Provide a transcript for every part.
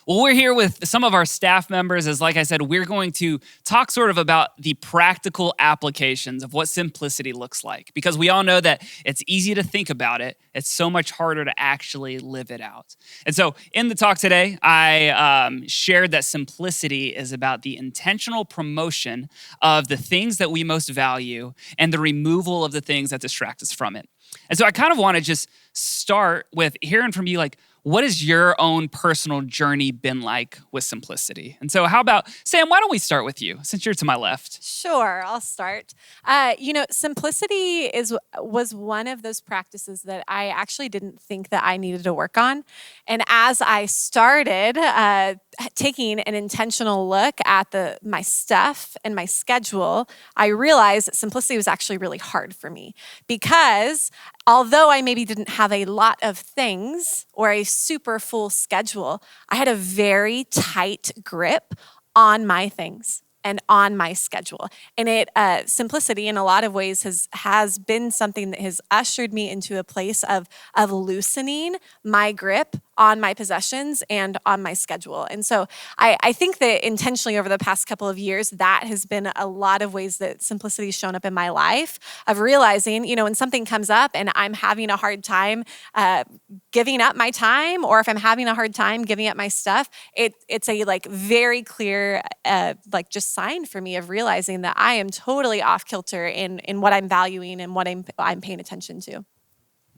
Well, we're here with some of our staff members. As like I said, we're going to talk sort of about the practical applications of what simplicity looks like. Because we all know that it's easy to think about it. It's so much harder to actually live it out. And so in the talk today, I shared that simplicity is about the intentional promotion of the things that we most value and the removal of the things that distract us from it. And so I kind of want to just start with hearing from you, like, what has your own personal journey been like with simplicity? And so how about, Sam, why don't we start with you, since you're to my left? Sure, I'll start. Simplicity was one of those practices that I actually didn't think that I needed to work on. And as I started taking an intentional look at my stuff and my schedule, I realized that simplicity was actually really hard for me because although I maybe didn't have a lot of things or a super full schedule, I had a very tight grip on my things and on my schedule. And simplicity in a lot of ways has been something that has ushered me into a place of loosening my grip on my possessions and on my schedule. And so I think that intentionally over the past couple of years, that has been a lot of ways that simplicity has shown up in my life, of realizing, when something comes up and I'm having a hard time giving up my time, or if I'm having a hard time giving up my stuff, it's a very clear just sign for me of realizing that I am totally off kilter in what I'm valuing and what I'm paying attention to.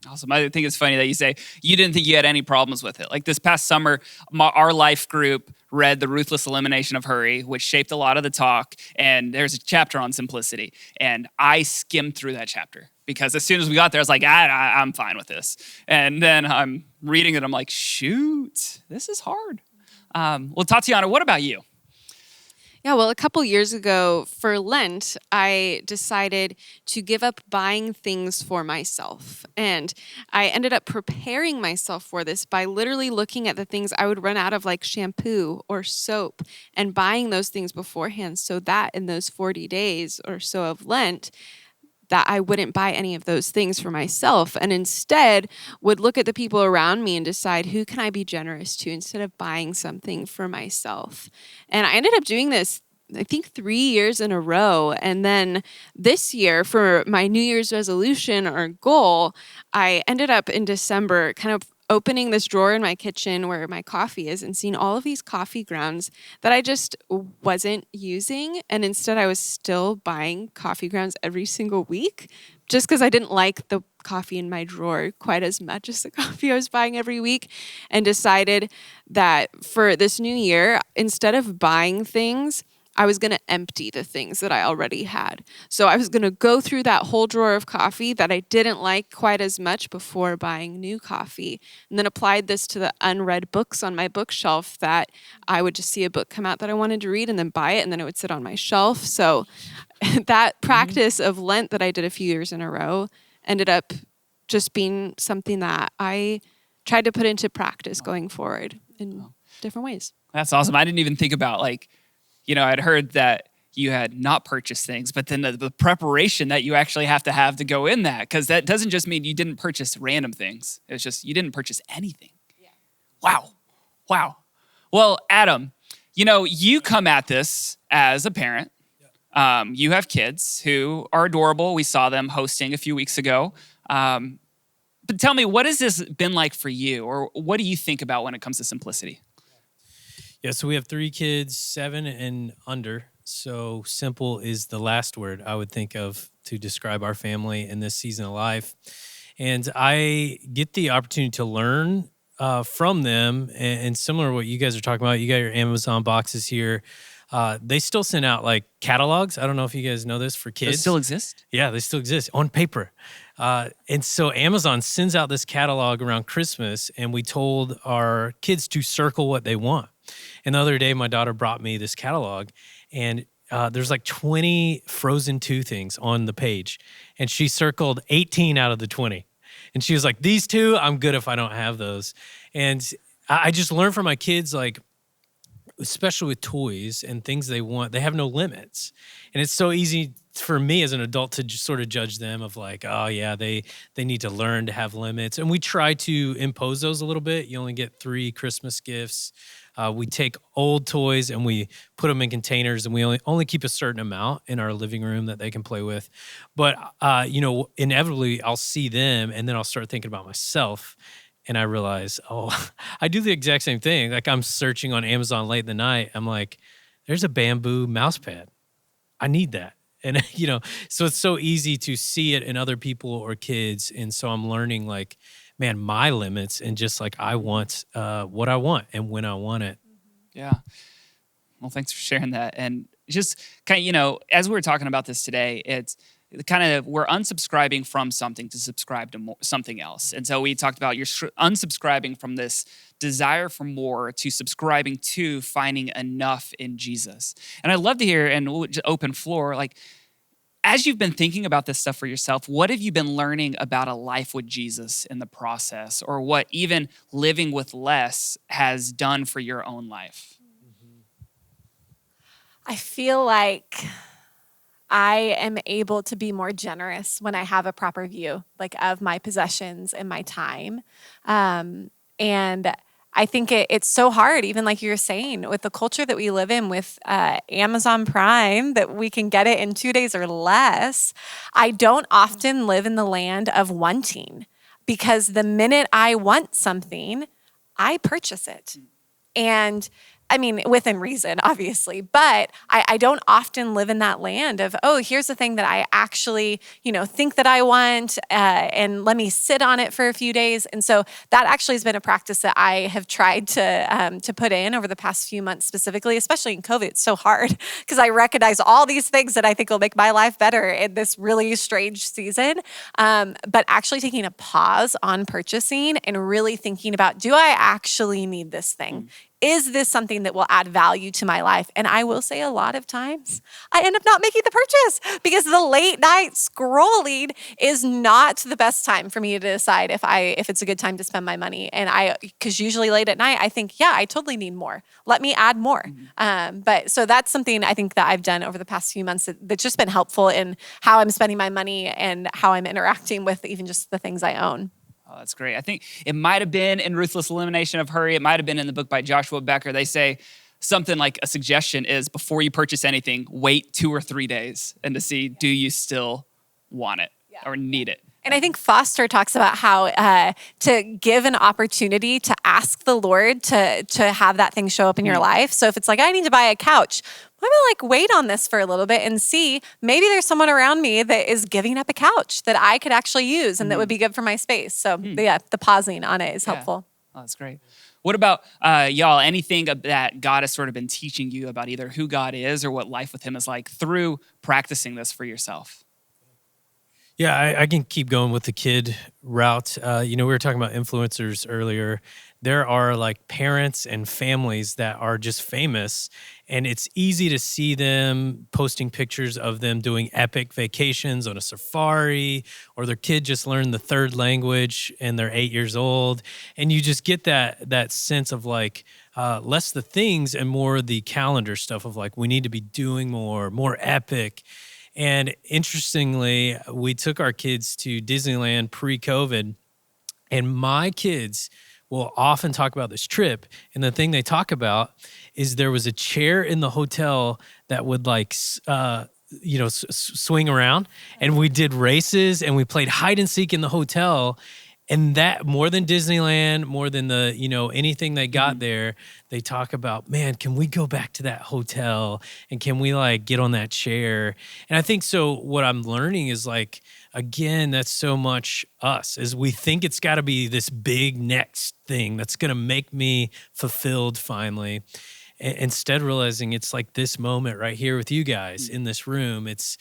Awesome. I think it's funny that you say you didn't think you had any problems with it. Like this past summer, our life group read The Ruthless Elimination of Hurry, which shaped a lot of the talk. And there's a chapter on simplicity. And I skimmed through that chapter because as soon as we got there, I was like, I'm fine with this. And then I'm reading it. I'm like, shoot, this is hard. Well, Tatiana, what about you? Yeah, well, a couple years ago for Lent, I decided to give up buying things for myself. And I ended up preparing myself for this by literally looking at the things I would run out of, like shampoo or soap, and buying those things beforehand so that in those 40 days or so of Lent, that I wouldn't buy any of those things for myself and instead would look at the people around me and decide who can I be generous to instead of buying something for myself. And I ended up doing this, I think 3 years in a row. And then this year for my New Year's resolution or goal, I ended up in December kind of opening this drawer in my kitchen where my coffee is and seeing all of these coffee grounds that I just wasn't using. And instead I was still buying coffee grounds every single week just because I didn't like the coffee in my drawer quite as much as the coffee I was buying every week, and decided that for this new year, instead of buying things, I was going to empty the things that I already had. So I was going to go through that whole drawer of coffee that I didn't like quite as much before buying new coffee, and then applied this to the unread books on my bookshelf that I would just see a book come out that I wanted to read and then buy it, and then it would sit on my shelf. So that practice of Lent that I did a few years in a row ended up just being something that I tried to put into practice going forward in different ways. That's awesome. I didn't even think about I'd heard that you had not purchased things, but then the preparation that you actually have to go in that, because that doesn't just mean you didn't purchase random things. It's just you didn't purchase anything. Yeah. Wow. Well, Adam, you come at this as a parent. You have kids who are adorable. We saw them hosting a few weeks ago. But tell me, what has this been like for you, or what do you think about when it comes to simplicity? Yeah, so we have 3 kids, 7 and under. So simple is the last word I would think of to describe our family in this season of life. And I get the opportunity to learn from them. And similar to what you guys are talking about, you got your Amazon boxes here. They still send out catalogs. I don't know if you guys know this for kids. Those still exist? Yeah, they still exist on paper. And so Amazon sends out this catalog around Christmas, and we told our kids to circle what they want. And the other day, my daughter brought me this catalog, and there's 20 Frozen 2 things on the page. And she circled 18 out of the 20. And she was like, these 2, I'm good if I don't have those. And I just learned from my kids, especially with toys and things they want, they have no limits. And it's so easy for me as an adult to just sort of judge them of like, oh yeah, they need to learn to have limits. And we try to impose those a little bit. You only get 3 Christmas gifts. We take old toys and we put them in containers, and we only keep a certain amount in our living room that they can play with. But, inevitably I'll see them and then I'll start thinking about myself. And I realize, oh, I do the exact same thing. Like I'm searching on Amazon late in the night. I'm like, there's a bamboo mouse pad. I need that. And, so it's so easy to see it in other people or kids. And so I'm learning like, man, my limits, and just like I want what I want and when I want it. Yeah. Well, thanks for sharing that. And just kind of, as we were talking about this today, it's kind of, we're unsubscribing from something to subscribe to something else. And so we talked about you're unsubscribing from this desire for more to subscribing to finding enough in Jesus. And I'd love to hear, and we'll just open floor, like, as you've been thinking about this stuff for yourself, what have you been learning about a life with Jesus in the process, or what even living with less has done for your own life? I feel like I am able to be more generous when I have a proper view, like of my possessions and my time. And I think it's so hard, even like you were saying, with the culture that we live in with Amazon Prime, that we can get it in 2 days or less. I don't often live in the land of wanting, because the minute I want something, I purchase it. And I mean, within reason, obviously, but I don't often live in that land of, oh, here's the thing that I actually, think that I want, and let me sit on it for a few days. And so that actually has been a practice that I have tried to put in over the past few months specifically, especially in COVID. It's so hard because I recognize all these things that I think will make my life better in this really strange season. But actually taking a pause on purchasing and really thinking about, do I actually need this thing? Is this something that will add value to my life? And I will say a lot of times I end up not making the purchase because the late night scrolling is not the best time for me to decide if it's a good time to spend my money. And because usually late at night, I think, yeah, I totally need more. Let me add more. But so that's something I think that I've done over the past few months that's just been helpful in how I'm spending my money and how I'm interacting with even just the things I own. Oh, that's great. I think it might have been in Ruthless Elimination of Hurry. It might have been in the book by Joshua Becker. They say something like a suggestion is, before you purchase anything, wait 2 or 3 days and to see, do you still want it or need it? And I think Foster talks about how to give an opportunity to ask the Lord to have that thing show up in your life. So if it's like, I need to buy a couch, I'm gonna wait on this for a little bit and see, maybe there's someone around me that is giving up a couch that I could actually use and that would be good for my space. So the pausing on it is helpful. Oh, that's great. What about y'all? Anything that God has sort of been teaching you about either who God is or what life with him is like through practicing this for yourself? Yeah, I can keep going with the kid route. We were talking about influencers earlier. There are like parents and families that are just famous, and it's easy to see them posting pictures of them doing epic vacations on a safari, or their kid just learned the 3rd language and they're 8 years old. And you just get that sense of like, less the things and more the calendar stuff of like, we need to be doing more epic. And interestingly, we took our kids to Disneyland pre-COVID, and my kids will often talk about this trip. And the thing they talk about is there was a chair in the hotel that would like, swing around, and we did races and we played hide and seek in the hotel. And that, more than Disneyland, more than the, anything they got there, they talk about, man, can we go back to that hotel and can we like get on that chair? And I think so what I'm learning is like, again, that's so much us, is we think it's got to be this big next thing that's going to make me fulfilled finally. Instead realizing it's like this moment right here with you guys in this room. It's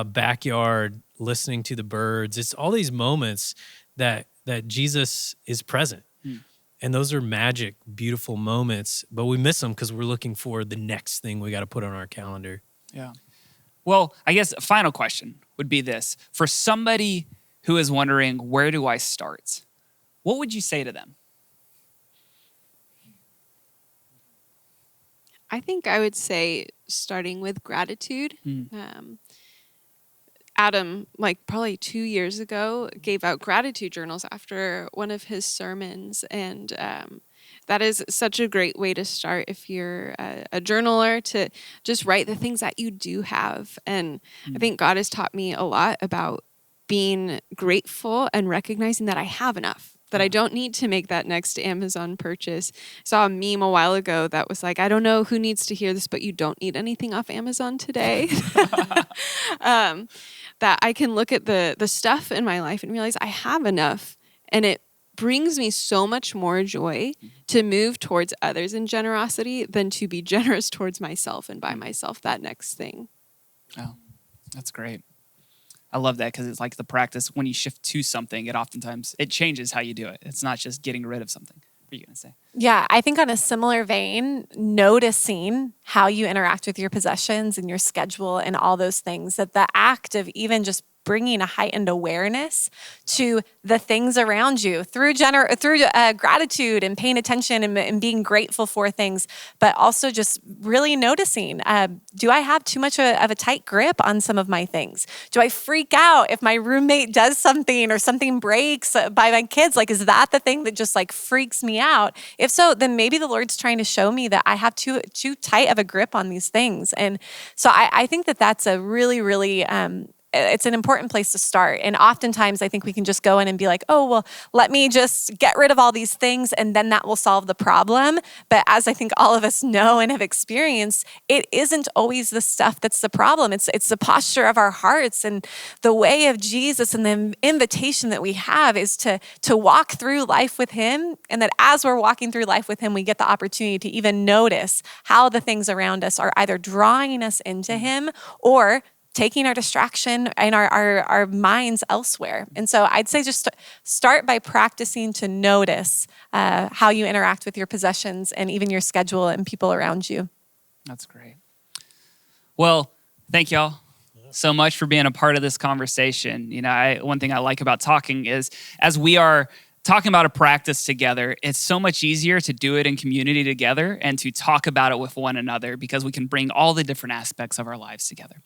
backyard, listening to the birds. It's all these moments that Jesus is present. And those are magic, beautiful moments, but we miss them because we're looking for the next thing we got to put on our calendar. Yeah. Well, I guess a final question would be this. For somebody who is wondering, where do I start? What would you say to them? I think I would say starting with gratitude. Mm. Adam, like probably 2 years ago, gave out gratitude journals after one of his sermons. And that is such a great way to start if you're a journaler, to just write the things that you do have. And I think God has taught me a lot about being grateful and recognizing that I have enough, that I don't need to make that next Amazon purchase. I saw a meme a while ago that was like, I don't know who needs to hear this, but you don't need anything off Amazon today. That I can look at the stuff in my life and realize I have enough. And it brings me so much more joy to move towards others in generosity than to be generous towards myself and buy myself that next thing. Oh, that's great. I love that because it's like the practice when you shift to something, it changes how you do it. It's not just getting rid of something. What are you going to say? Yeah, I think on a similar vein, noticing how you interact with your possessions and your schedule and all those things, that the act of even just bringing a heightened awareness to the things around you through gratitude and paying attention and being grateful for things, but also just really noticing, do I have too much of a tight grip on some of my things? Do I freak out if my roommate does something or something breaks by my kids? Like, is that the thing that just like freaks me out? If so, then maybe the Lord's trying to show me that I have too tight of a grip on these things. And so I think that that's a really, really, it's an important place to start. And oftentimes I think we can just go in and be like, oh, well, let me just get rid of all these things and then that will solve the problem. But as I think all of us know and have experienced, it isn't always the stuff that's the problem. It's the posture of our hearts, and the way of Jesus and the invitation that we have is to walk through life with him. And that as we're walking through life with him, we get the opportunity to even notice how the things around us are either drawing us into him or taking our distraction and our minds elsewhere. And so I'd say just start by practicing to notice how you interact with your possessions and even your schedule and people around you. That's great. Well, thank y'all so much for being a part of this conversation. You know, one thing I like about talking is as we are talking about a practice together, it's so much easier to do it in community together and to talk about it with one another because we can bring all the different aspects of our lives together.